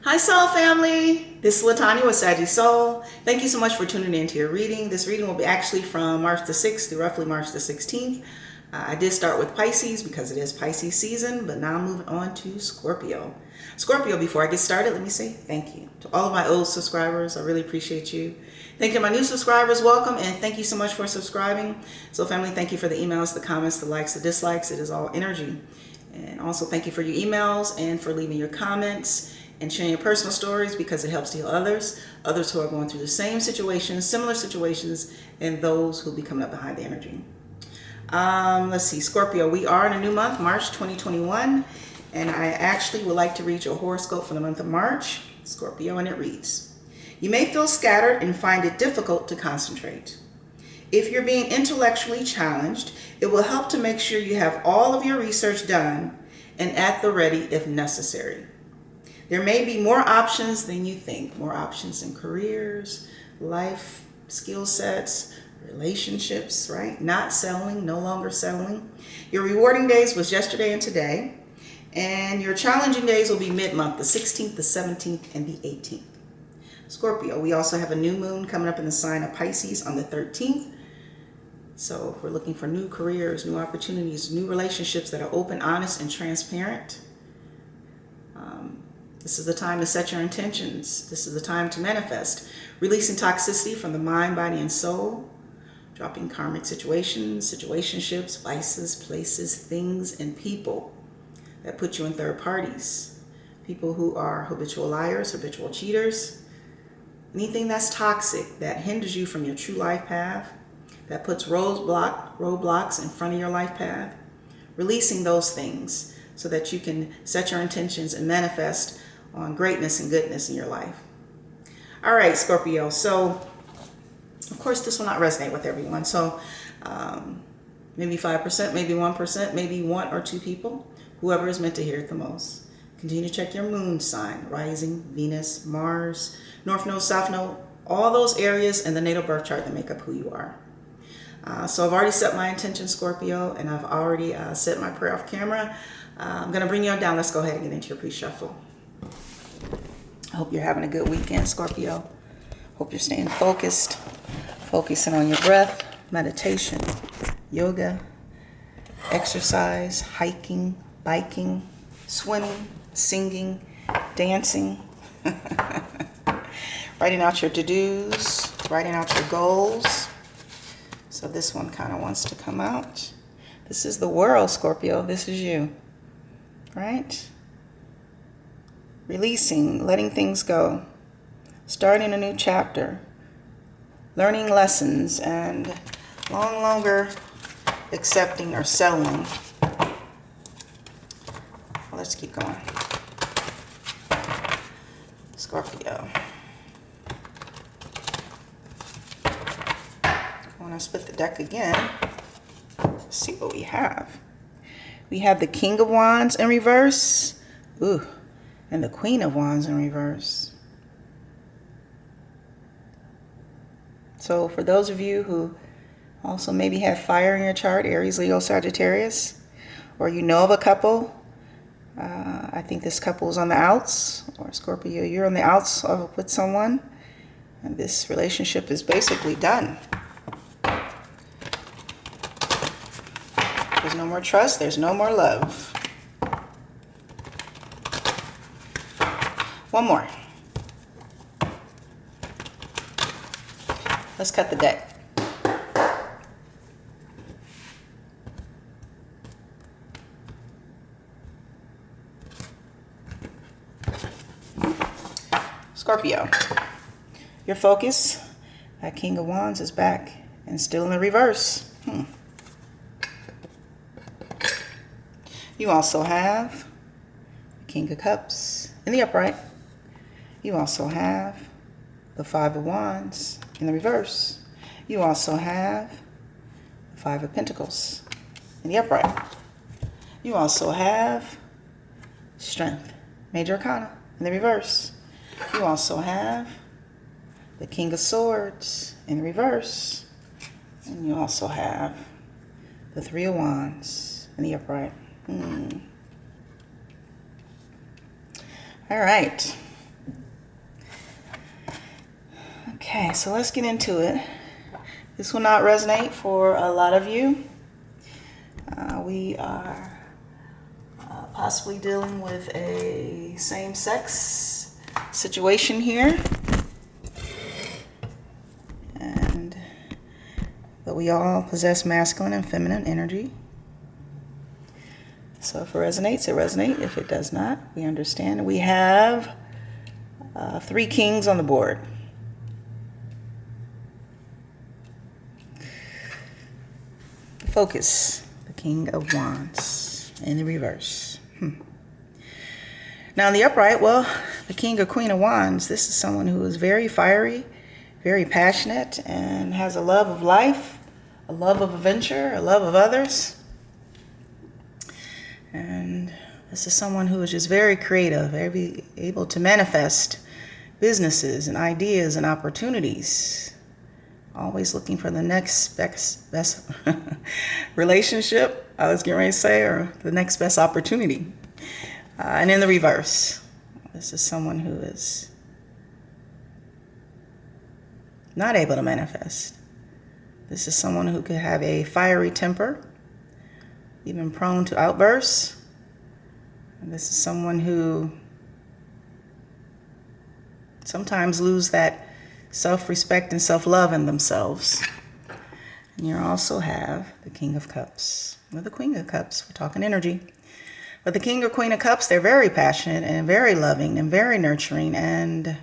Hi Soul Family, this is LaTonya with Sagii Soul. Thank you so much for tuning in to your reading. This reading will be actually from March the 6th through roughly March the 16th. I did start with Pisces because it is Pisces season, but now I'm moving on to Scorpio. Scorpio, before I get started, let me say thank you to all of my old subscribers. I really appreciate you. Thank you to my new subscribers, welcome, and thank you so much for subscribing. Soul Family, thank you for the emails, the comments, the likes, the dislikes. It is all energy. And also thank you for your emails and for leaving your comments and sharing your personal stories, because it helps to heal others who are going through the same situations, similar situations, and those who will be coming up behind the energy. Let's see, Scorpio, we are in a new month, March 2021, and I actually would like to read your horoscope for the month of March, Scorpio, and it reads, you may feel scattered and find it difficult to concentrate. If you're being intellectually challenged, it will help to make sure you have all of your research done and at the ready if necessary. There may be more options than you think, more options in careers, life, skill sets, relationships, right? Not settling, no longer settling. Your rewarding days was yesterday and today, and your challenging days will be mid-month, the 16th, the 17th, and the 18th. Scorpio, we also have a new moon coming up in the sign of Pisces on the 13th. So if we're looking for new careers, new opportunities, new relationships that are open, honest, and transparent, this is the time to set your intentions. This is the time to manifest. Releasing toxicity from the mind, body, and soul. Dropping karmic situations, situationships, vices, places, things, and people that put you in third parties. People who are habitual liars, habitual cheaters. Anything that's toxic, that hinders you from your true life path, that puts roadblocks in front of your life path. Releasing those things so that you can set your intentions and manifest on greatness and goodness in your life. All right, Scorpio. So, of course, this will not resonate with everyone. So, maybe 5%, maybe 1%, maybe one or two people, whoever is meant to hear it the most. Continue to check your moon sign, rising, Venus, Mars, North Node, South Node, all those areas in the natal birth chart that make up who you are. So I've already set my intention, Scorpio, and I've already set my prayer off camera. I'm going to bring you on down. Let's go ahead and get into your pre-shuffle. I hope you're having a good weekend, Scorpio. Hope you're staying focused, focusing on your breath, meditation, yoga, exercise, hiking, biking, swimming, singing, dancing, writing out your to-dos, writing out your goals. So this one kind of wants to come out. This is the world, Scorpio. This is you, right? Releasing, letting things go, starting a new chapter, learning lessons, and no longer accepting or settling. Well, let's keep going. Scorpio. I want to split the deck again. Let's see what we have. We have the King of Wands in reverse. Ooh. And the Queen of Wands in reverse. So for those of you who also maybe have fire in your chart, Aries, Leo, Sagittarius, or you know of a couple, I think this couple is on the outs, or Scorpio, you're on the outs with someone, and this relationship is basically done. There's no more trust, there's no more love. One more. Let's cut the deck. Scorpio, your focus, that King of Wands is back and still in the reverse. You also have the King of Cups in the upright. You also have the Five of Wands in the reverse. You also have the Five of Pentacles in the upright. You also have Strength, Major Arcana in the reverse. You also have the King of Swords in the reverse. And you also have the Three of Wands in the upright. All right. Okay, so let's get into it. This will not resonate for a lot of you. We are possibly dealing with a same-sex situation here. But we all possess masculine and feminine energy. So if it resonates, it resonates. If it does not, we understand. We have 3 kings on the board. Focus, the King of Wands in the reverse. Now in the upright, well, the King or Queen of Wands, this is someone who is very fiery, very passionate, and has a love of life, a love of adventure, a love of others. And this is someone who is just very creative, very able to manifest businesses and ideas and opportunities. Always looking for the next best relationship, I was getting ready to say, or the next best opportunity. And in the reverse, this is someone who is not able to manifest. This is someone who could have a fiery temper, even prone to outbursts. And this is someone who sometimes lose that self-respect and self-love in themselves. And you also have the King of Cups or the Queen of Cups. We're talking energy. But the King or Queen of Cups, they're very passionate and very loving and very nurturing. And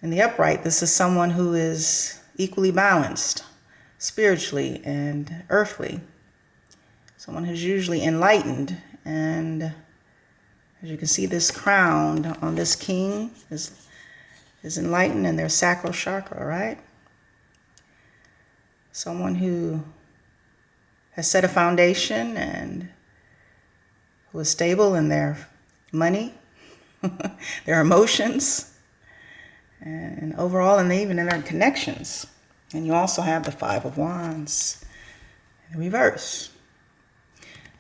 in the upright, this is someone who is equally balanced spiritually and earthly. Someone who's usually enlightened. And as you can see, this crown on this king is enlightened in their sacral chakra, right? Someone who has set a foundation and who is stable in their money, their emotions, and overall, and even in their connections. And you also have the 5 of Wands in reverse.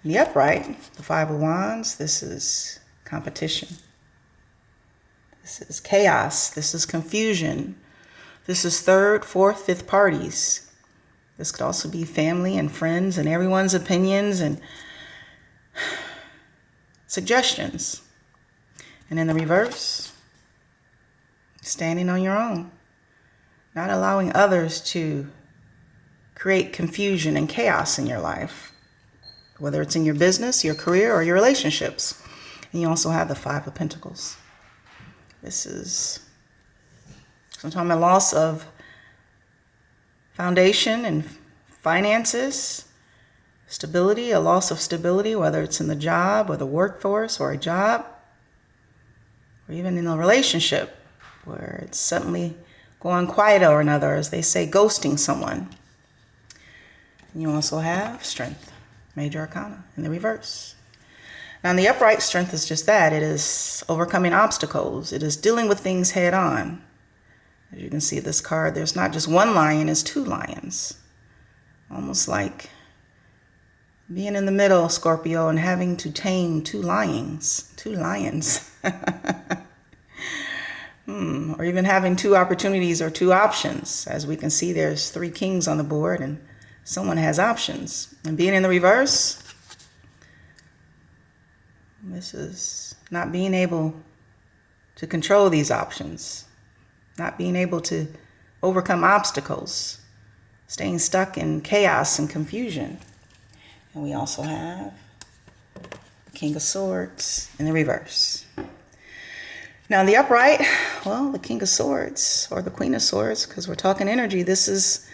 In the upright, the 5 of Wands, this is competition. This is chaos. This is confusion. This is 3rd, 4th, 5th parties. This could also be family and friends and everyone's opinions and suggestions. And in the reverse, standing on your own, not allowing others to create confusion and chaos in your life, whether it's in your business, your career, or your relationships. And you also have the 5 of Pentacles. This is sometimes a loss of foundation and finances, stability, a loss of stability, whether it's in the job or the workforce or a job, or even in a relationship where it's suddenly going quiet or another, as they say, ghosting someone. And you also have Strength, Major Arcana in the reverse. Now, in the upright, strength is just that. It is overcoming obstacles. It is dealing with things head on. As you can see this card, there's not just one lion, it's 2 lions. Almost like being in the middle, Scorpio, and having to tame 2 lions. 2 lions. Or even having 2 opportunities or 2 options. As we can see, there's 3 kings on the board, and someone has options. And being in the reverse, this is not being able to control these options, not being able to overcome obstacles, staying stuck in chaos and confusion. And we also have the King of Swords in the reverse. Now in the upright, well, the King of Swords or the Queen of Swords, because we're talking energy, this is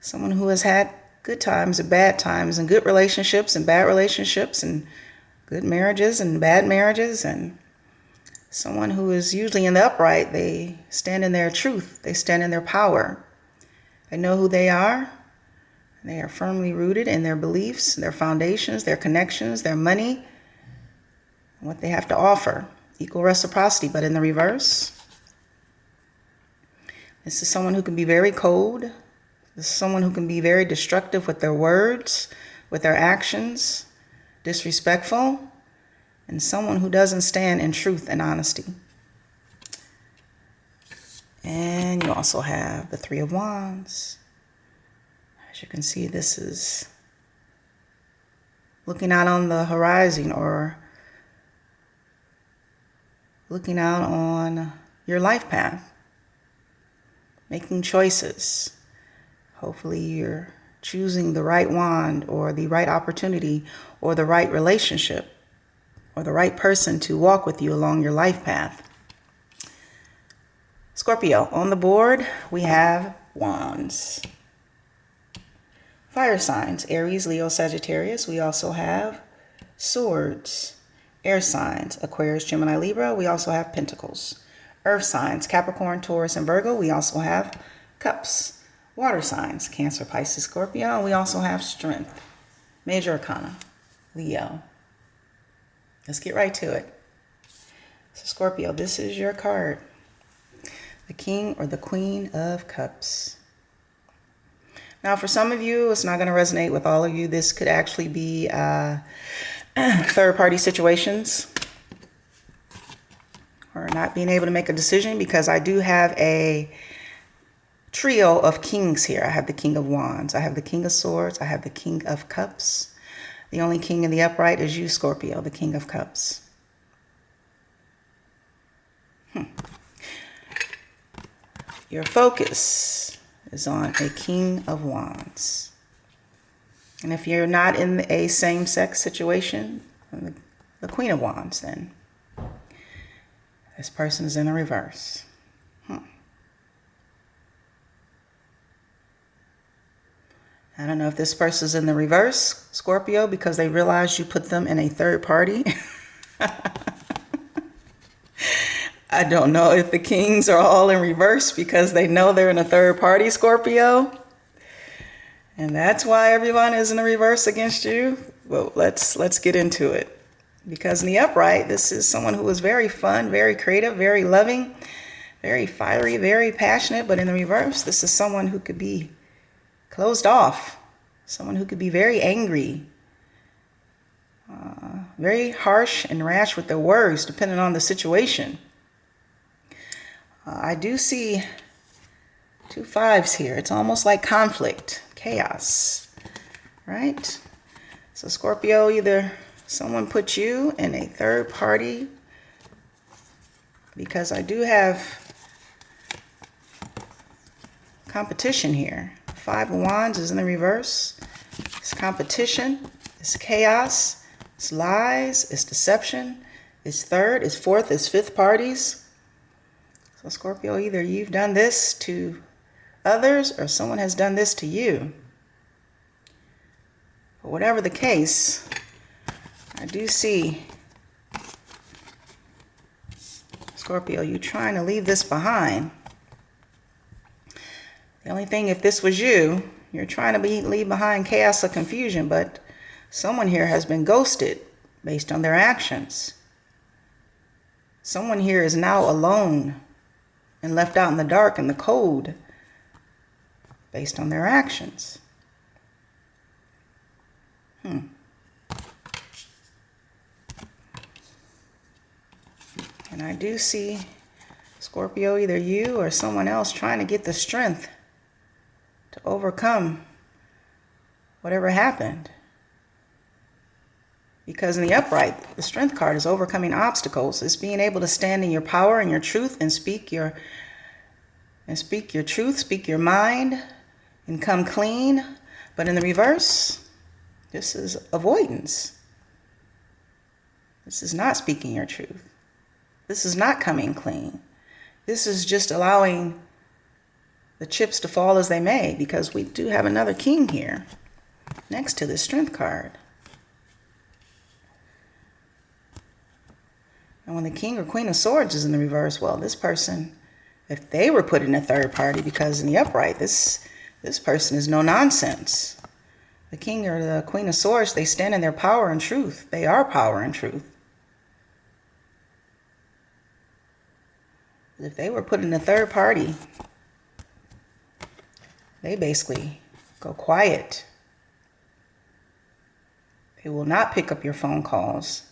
someone who has had good times and bad times, and good relationships and bad relationships, and good marriages and bad marriages, and someone who is usually in the upright. They stand in their truth. They stand in their power. They know who they are. They are firmly rooted in their beliefs, their foundations, their connections, their money, and what they have to offer. Equal reciprocity, but in the reverse, this is someone who can be very cold. This is someone who can be very destructive with their words, with their actions, disrespectful, and someone who doesn't stand in truth and honesty. And you also have the Three of Wands. As you can see, this is looking out on the horizon or looking out on your life path, making choices. Hopefully you're choosing the right wand or the right opportunity or the right relationship or the right person to walk with you along your life path. Scorpio, on the board, we have Wands. Fire signs, Aries, Leo, Sagittarius. We also have Swords. Air signs, Aquarius, Gemini, Libra. We also have Pentacles. Earth signs, Capricorn, Taurus, and Virgo. We also have Cups. Water signs, Cancer, Pisces, Scorpio. And we also have Strength. Major Arcana, Leo. Let's get right to it. So Scorpio, this is your card. The King or the Queen of Cups. Now, for some of you, it's not going to resonate with all of you. This could actually be third-party situations or not being able to make a decision, because I do have a trio of kings here. I have the King of Wands. I have the King of Swords. I have the King of Cups. The only king in the upright is you, Scorpio, the King of Cups. Your focus is on a King of Wands. And if you're not in a same-sex situation, the Queen of Wands, then this person is in the reverse. I don't know if this person is in the reverse, Scorpio, because they realize you put them in a third party. I don't know if the kings are all in reverse because they know they're in a third party, Scorpio. And that's why everyone is in the reverse against you. Well, let's get into it. Because in the upright, this is someone who is very fun, very creative, very loving, very fiery, very passionate. But in the reverse, this is someone who could be closed off, someone who could be very angry, very harsh and rash with their words, depending on the situation. I do see 2 5s here. It's almost like conflict, chaos, right? So Scorpio, either someone put you in a third party, because I do have competition here. 5 of Wands is in the reverse. It's competition, it's chaos, it's lies, it's deception, it's third, it's fourth, it's fifth parties. So Scorpio, either you've done this to others or someone has done this to you. But whatever the case, I do see, Scorpio, you trying to leave this behind. The only thing, if this was you, you're trying to leave behind chaos or confusion, but someone here has been ghosted based on their actions. Someone here is now alone and left out in the dark and the cold based on their actions. And I do see, Scorpio, either you or someone else trying to get the strength to overcome whatever happened. Because in the upright, the Strength card is overcoming obstacles. It's being able to stand in your power and your truth and speak your truth, speak your mind, and come clean. But in the reverse, this is avoidance. This is not speaking your truth. This is not coming clean. This is just allowing the chips to fall as they may, because we do have another king here next to the Strength card. And when the King or Queen of Swords is in the reverse, well, this person, if they were put in a third party, because in the upright, this person is no nonsense. The King or the Queen of Swords, they stand in their power and truth. They are power and truth. But if they were put in a third party, they basically go quiet. They will not pick up your phone calls.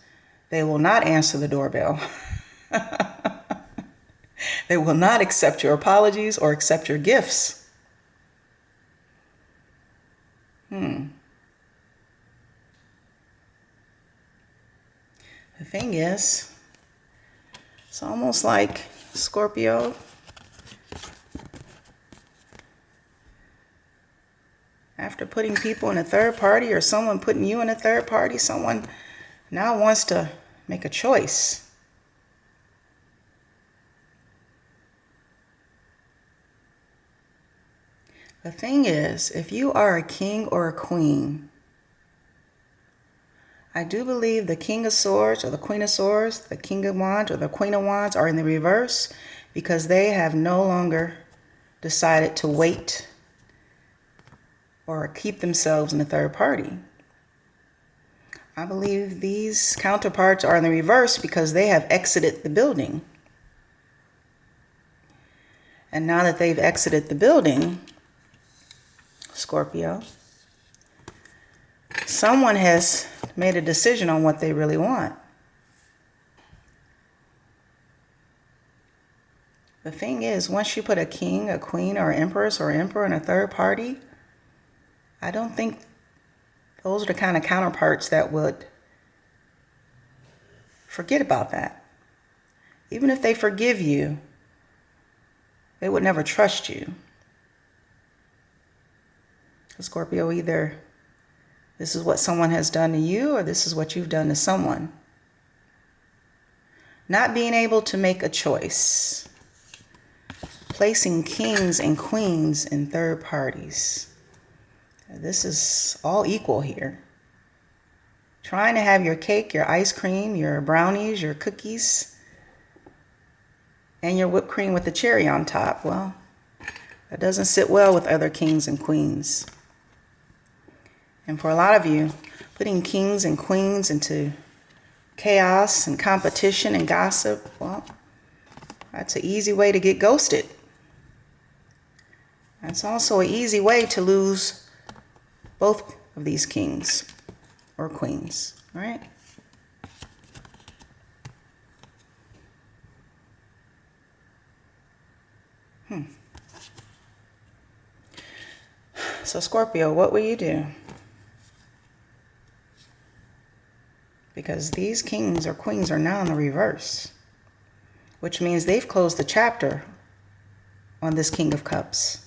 They will not answer the doorbell. They will not accept your apologies or accept your gifts. The thing is, it's almost like Scorpio, after putting people in a third party or someone putting you in a third party, someone now wants to make a choice. The thing is, if you are a king or a queen, I do believe the King of Swords or the Queen of Swords, the King of Wands or the Queen of Wands are in the reverse because they have no longer decided to wait or keep themselves in a third party. I believe these counterparts are in the reverse because they have exited the building. And now that they've exited the building, Scorpio, someone has made a decision on what they really want. The thing is, once you put a king, a queen, or empress or emperor in a third party, I don't think those are the kind of counterparts that would forget about that. Even if they forgive you, they would never trust you. Scorpio, either this is what someone has done to you or this is what you've done to someone. Not being able to make a choice. Placing kings and queens in third parties. This is all equal here. Trying to have your cake, your ice cream, your brownies, your cookies, and your whipped cream with the cherry on top. Well, that doesn't sit well with other kings and queens. And for a lot of you, putting kings and queens into chaos and competition and gossip, well, that's an easy way to get ghosted. That's also an easy way to lose both of these kings or queens, right? So Scorpio, what will you do? Because these kings or queens are now in the reverse, which means they've closed the chapter on this King of Cups.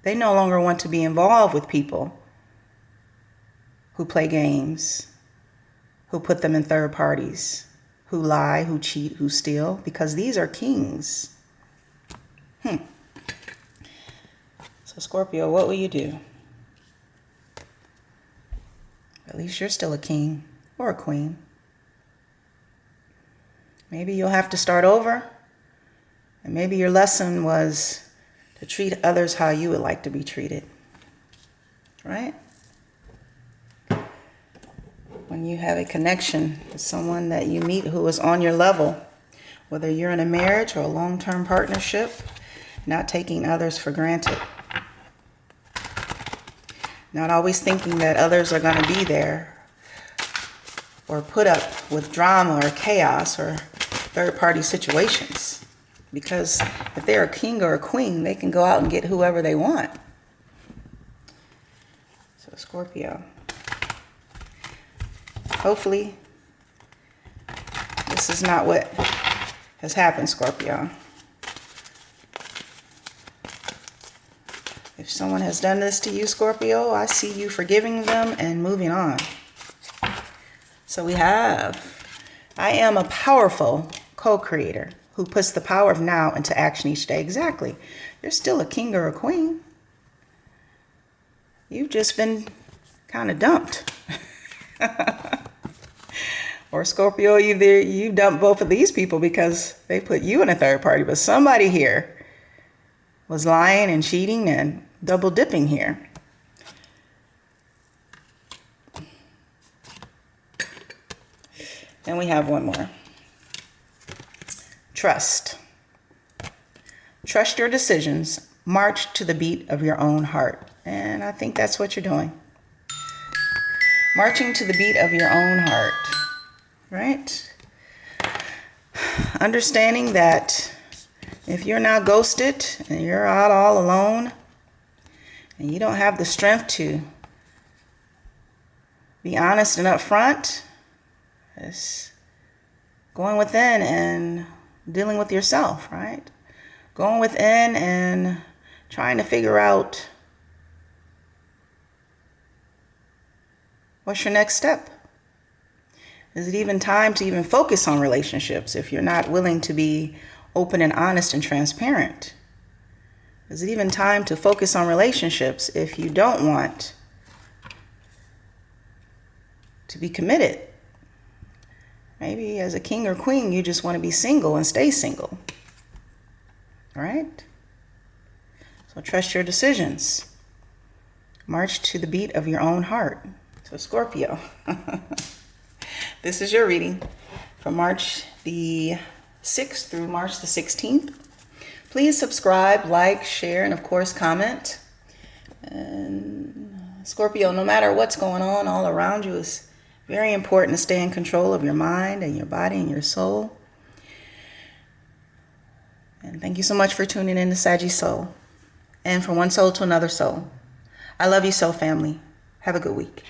They no longer want to be involved with people who play games, who put them in third parties, who lie, who cheat, who steal, because these are kings. So Scorpio, what will you do? At least you're still a king or a queen. Maybe you'll have to start over. And maybe your lesson was to treat others how you would like to be treated. Right? When you have a connection with someone that you meet who is on your level, whether you're in a marriage or a long-term partnership, not taking others for granted. Not always thinking that others are going to be there or put up with drama or chaos or third-party situations. Because if they're a king or a queen, they can go out and get whoever they want. So Scorpio, hopefully this is not what has happened, Scorpio. If someone has done this to you, Scorpio, I see you forgiving them and moving on. So we have, I am a powerful co-creator who puts the power of now into action each day. Exactly. You're still a king or a queen. You've just been kind of dumped. Or Scorpio, you dumped both of these people because they put you in a third party. But somebody here was lying and cheating and double dipping here. And we have one more. Trust. Trust your decisions. March to the beat of your own heart. And I think that's what you're doing. Marching to the beat of your own heart. Right? understanding that if you're now ghosted and you're out all alone and you don't have the strength to be honest and upfront, it's going within and dealing with yourself, right? Going within and trying to figure out what's your next step. Is it even time to even focus on relationships if you're not willing to be open and honest and transparent? Is it even time to focus on relationships if you don't want to be committed? Maybe as a king or queen, you just want to be single and stay single. All right? So trust your decisions. March to the beat of your own heart. So Scorpio, this is your reading from March the 6th through March the 16th. Please subscribe, like, share, and of course comment. And Scorpio, no matter what's going on all around you, it's very important to stay in control of your mind and your body and your soul. And thank you so much for tuning in to Sagii Soul. And from one soul to another soul. I love you so, family. Have a good week.